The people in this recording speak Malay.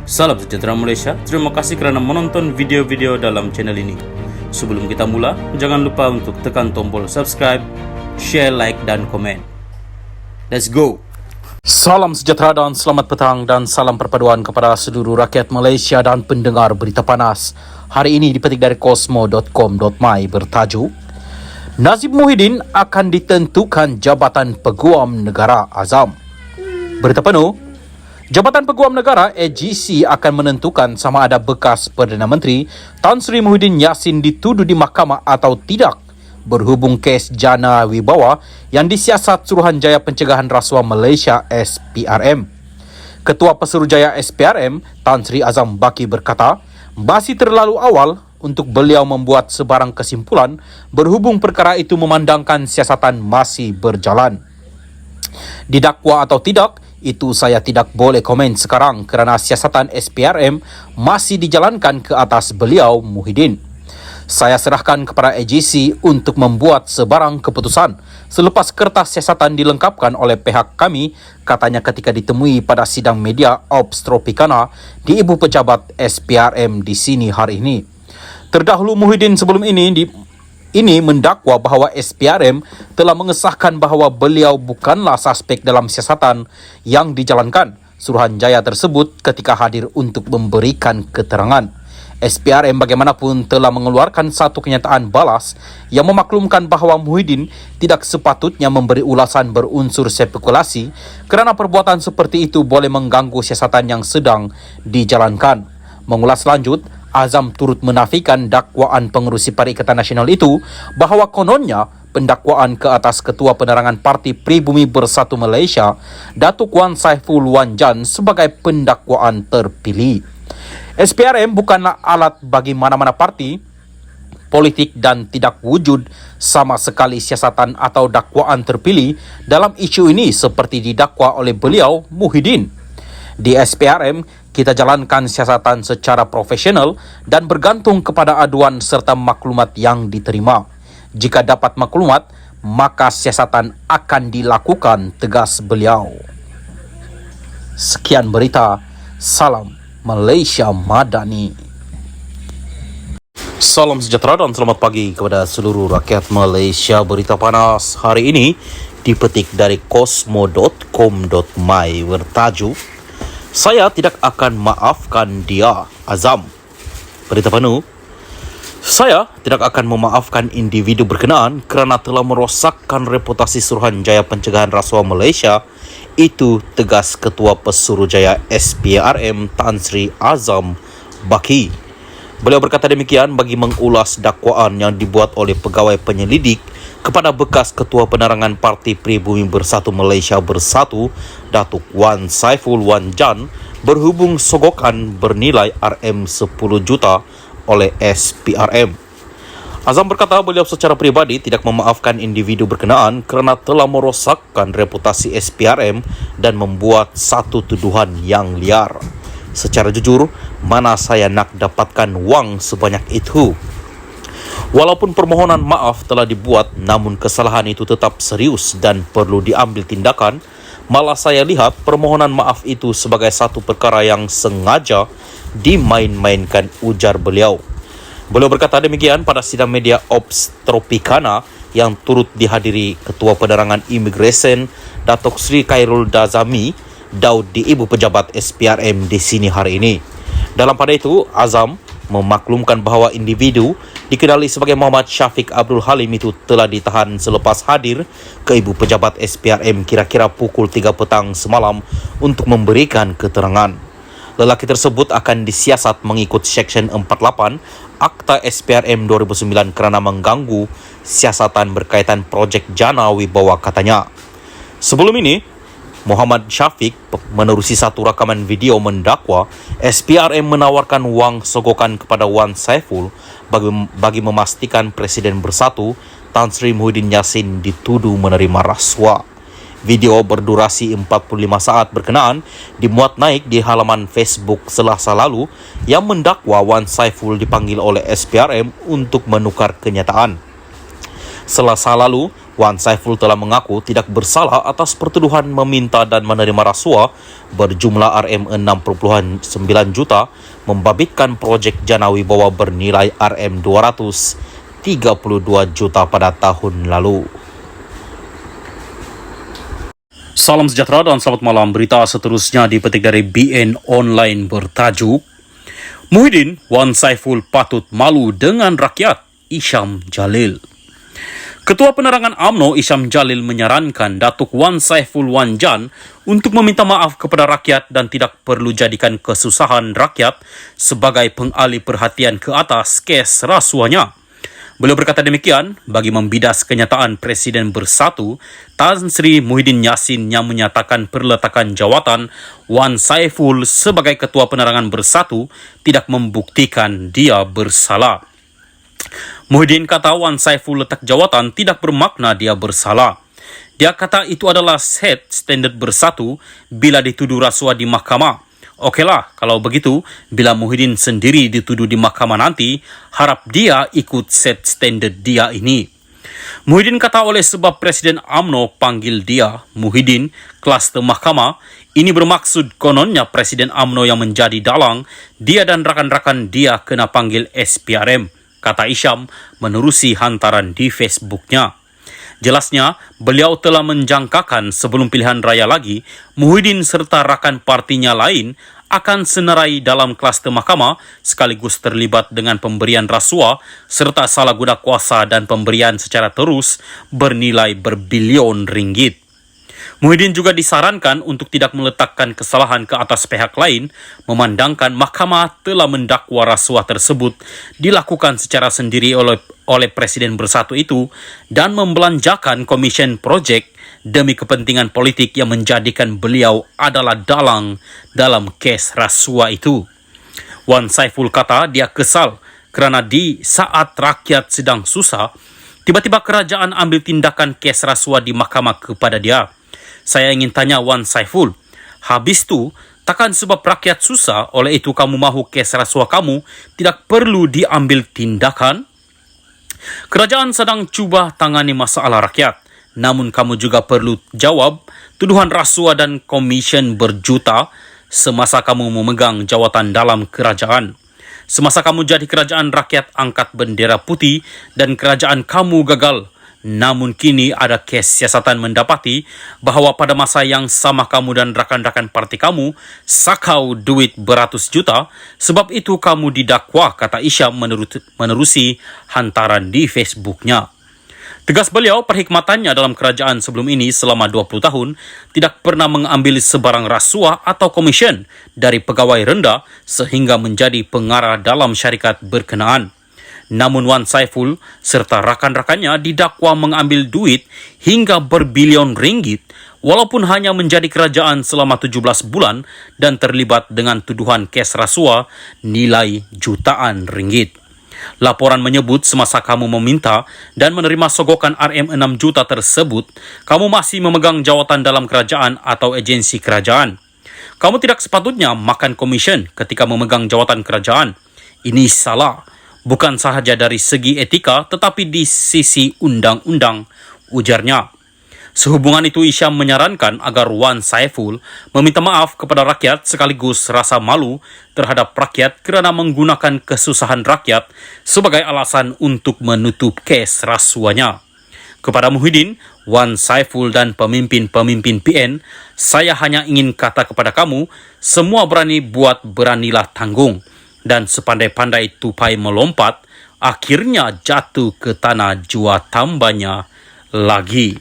Salam sejahtera Malaysia, terima kasih kerana menonton video-video dalam channel ini. Sebelum kita mula, jangan lupa untuk tekan tombol subscribe, share, like dan komen. Let's go! Salam sejahtera dan selamat petang dan salam perpaduan kepada seluruh rakyat Malaysia dan pendengar berita panas. Hari ini dipetik dari kosmo.com.my bertajuk Nazib Muhyiddin akan ditentukan Jabatan Peguam Negara Azam. Berita penuh, Jabatan Peguam Negara AGC akan menentukan sama ada bekas Perdana Menteri Tan Sri Muhyiddin Yassin dituduh di mahkamah atau tidak berhubung kes Jana Wibawa yang disiasat Suruhanjaya Pencegahan Rasuah Malaysia SPRM. Ketua Pesuruhjaya SPRM Tan Sri Azam Baki berkata, masih terlalu awal untuk beliau membuat sebarang kesimpulan berhubung perkara itu memandangkan siasatan masih berjalan. Didakwa atau tidak, itu saya tidak boleh komen sekarang kerana siasatan SPRM masih dijalankan ke atas beliau Muhyiddin. Saya serahkan kepada AGC untuk membuat sebarang keputusan selepas kertas siasatan dilengkapkan oleh pihak kami, katanya ketika ditemui pada sidang media Ops Tropicana di Ibu Pejabat SPRM di sini hari ini. Terdahulu Muhyiddin sebelum ini mendakwa bahawa SPRM telah mengesahkan bahawa beliau bukanlah suspek dalam siasatan yang dijalankan Suruhanjaya tersebut ketika hadir untuk memberikan keterangan. SPRM bagaimanapun telah mengeluarkan satu kenyataan balas yang memaklumkan bahawa Muhyiddin tidak sepatutnya memberi ulasan berunsur spekulasi kerana perbuatan seperti itu boleh mengganggu siasatan yang sedang dijalankan. Mengulas lanjut, Azam turut menafikan dakwaan pengerusi Perikatan Nasional itu bahawa kononnya pendakwaan ke atas Ketua Penerangan Parti Pribumi Bersatu Malaysia, Datuk Wan Saiful Wan Jan sebagai pendakwaan terpilih. SPRM bukanlah alat bagi mana-mana parti politik dan tidak wujud sama sekali siasatan atau dakwaan terpilih dalam isu ini seperti didakwa oleh beliau Muhyiddin. Di SPRM, kita jalankan siasatan secara profesional dan bergantung kepada aduan serta maklumat yang diterima. Jika dapat maklumat, maka siasatan akan dilakukan, tegas beliau. Sekian berita. Salam Malaysia Madani. Salam sejahtera dan selamat pagi kepada seluruh rakyat Malaysia. Berita panas hari ini dipetik dari kosmo.com.my bertajuk Saya tidak akan maafkan dia, Azam. Berita penuh, saya tidak akan memaafkan individu berkenaan kerana telah merosakkan reputasi Suruhanjaya Pencegahan Rasuah Malaysia. Itu tegas Ketua Pesuruhjaya SPRM Tan Sri Azam Baki. Beliau berkata demikian bagi mengulas dakwaan yang dibuat oleh pegawai penyelidik kepada bekas Ketua Penerangan Parti Pribumi Bersatu Malaysia Bersatu, Datuk Wan Saiful Wan Jan, berhubung sogokan bernilai RM10 juta oleh SPRM. Azam berkata beliau secara pribadi tidak memaafkan individu berkenaan kerana telah merosakkan reputasi SPRM dan membuat satu tuduhan yang liar. Secara jujur, mana saya nak dapatkan wang sebanyak itu? Walaupun permohonan maaf telah dibuat, namun kesalahan itu tetap serius dan perlu diambil tindakan. Malah saya lihat permohonan maaf itu sebagai satu perkara yang sengaja dimain-mainkan, ujar beliau. Beliau berkata demikian pada sidang media Ops Tropicana yang turut dihadiri Ketua Penerangan Imigresen Datuk Sri Khairul Dazami Daud di Ibu Pejabat SPRM di sini hari ini. Dalam pada itu, Azam memaklumkan bahawa individu dikenali sebagai Muhammad Syafiq Abdul Halim itu telah ditahan selepas hadir ke Ibu Pejabat SPRM kira-kira pukul 3 petang semalam untuk memberikan keterangan. Lelaki tersebut akan disiasat mengikut Seksyen 48 Akta SPRM 2009 kerana mengganggu siasatan berkaitan projek Jana Wibawa, katanya. Sebelum ini, Muhammad Syafiq menerusi satu rakaman video mendakwa SPRM menawarkan wang sogokan kepada Wan Saiful bagi memastikan Presiden Bersatu Tan Sri Muhyiddin Yassin dituduh menerima rasuah. Video berdurasi 45 saat berkenaan dimuat naik di halaman Facebook Selasa lalu yang mendakwa Wan Saiful dipanggil oleh SPRM untuk menukar kenyataan. Selasa lalu, Wan Saiful telah mengaku tidak bersalah atas pertuduhan meminta dan menerima rasuah berjumlah Rm6.9 juta membabitkan projek Jana Wibawa bernilai Rm232 juta pada tahun lalu. Salam sejahtera dan selamat malam. Berita seterusnya dipetik dari BN Online bertajuk Muhyiddin, Wan Saiful patut malu dengan rakyat, Isyam Jalil. Ketua Penerangan UMNO Isyam Jalil menyarankan Datuk Wan Saiful Wanjan untuk meminta maaf kepada rakyat dan tidak perlu jadikan kesusahan rakyat sebagai pengalih perhatian ke atas kes rasuahnya. Beliau berkata demikian bagi membidas kenyataan Presiden Bersatu Tan Sri Muhyiddin Yassin yang menyatakan perletakan jawatan Wan Saiful sebagai Ketua Penerangan Bersatu tidak membuktikan dia bersalah. Muhyiddin kata Wan Saiful letak jawatan tidak bermakna dia bersalah. Dia kata itu adalah set standard Bersatu bila dituduh rasuah di mahkamah. Okeylah, kalau begitu, bila Muhyiddin sendiri dituduh di mahkamah nanti, harap dia ikut set standard dia ini. Muhyiddin kata oleh sebab Presiden UMNO panggil dia, Muhyiddin, kluster mahkamah, ini bermaksud kononnya Presiden UMNO yang menjadi dalang, dia dan rakan-rakan dia kena panggil SPRM, kata Isyam menerusi hantaran di Facebooknya. Jelasnya, beliau telah menjangkakan sebelum pilihan raya lagi, Muhyiddin serta rakan partinya lain akan senarai dalam kluster mahkamah sekaligus terlibat dengan pemberian rasuah serta salah guna kuasa dan pemberian secara terus bernilai berbilion ringgit. Muhyiddin juga disarankan untuk tidak meletakkan kesalahan ke atas pihak lain, memandangkan mahkamah telah mendakwa rasuah tersebut dilakukan secara sendiri oleh Presiden Bersatu itu dan membelanjakan komisen projek demi kepentingan politik yang menjadikan beliau adalah dalang dalam kes rasuah itu. Wan Saiful kata dia kesal kerana di saat rakyat sedang susah, tiba-tiba kerajaan ambil tindakan kes rasuah di mahkamah kepada dia. Saya ingin tanya Wan Saiful, habis tu takkan sebab rakyat susah oleh itu kamu mahu kes rasuah kamu tidak perlu diambil tindakan? Kerajaan sedang cuba tangani masalah rakyat, namun kamu juga perlu jawab tuduhan rasuah dan komisen berjuta semasa kamu memegang jawatan dalam kerajaan. Semasa kamu jadi kerajaan rakyat angkat bendera putih dan kerajaan kamu gagal. Namun kini ada kes siasatan mendapati bahawa pada masa yang sama kamu dan rakan-rakan parti kamu sakau duit beratus juta, sebab itu kamu didakwa, kata Isyam menerusi hantaran di Facebooknya. Tegas beliau, perkhidmatannya dalam kerajaan sebelum ini selama 20 tahun tidak pernah mengambil sebarang rasuah atau komisen dari pegawai rendah sehingga menjadi pengarah dalam syarikat berkenaan. Namun Wan Saiful serta rakan-rakannya didakwa mengambil duit hingga berbilion ringgit walaupun hanya menjadi kerajaan selama 17 bulan dan terlibat dengan tuduhan kes rasuah nilai jutaan ringgit. Laporan menyebut semasa kamu meminta dan menerima sogokan Rm6 juta tersebut, kamu masih memegang jawatan dalam kerajaan atau agensi kerajaan. Kamu tidak sepatutnya makan komisen ketika memegang jawatan kerajaan. Ini salah. Bukan sahaja dari segi etika tetapi di sisi undang-undang, ujarnya. Sehubungan itu Isyam menyarankan agar Wan Saiful meminta maaf kepada rakyat sekaligus rasa malu terhadap rakyat kerana menggunakan kesusahan rakyat sebagai alasan untuk menutup kes rasuahnya. Kepada Muhyiddin, Wan Saiful dan pemimpin-pemimpin PN, saya hanya ingin kata kepada kamu, semua berani buat beranilah tanggung. Dan sepandai-pandai tupai melompat, akhirnya jatuh ke tanah jua tambahnya lagi.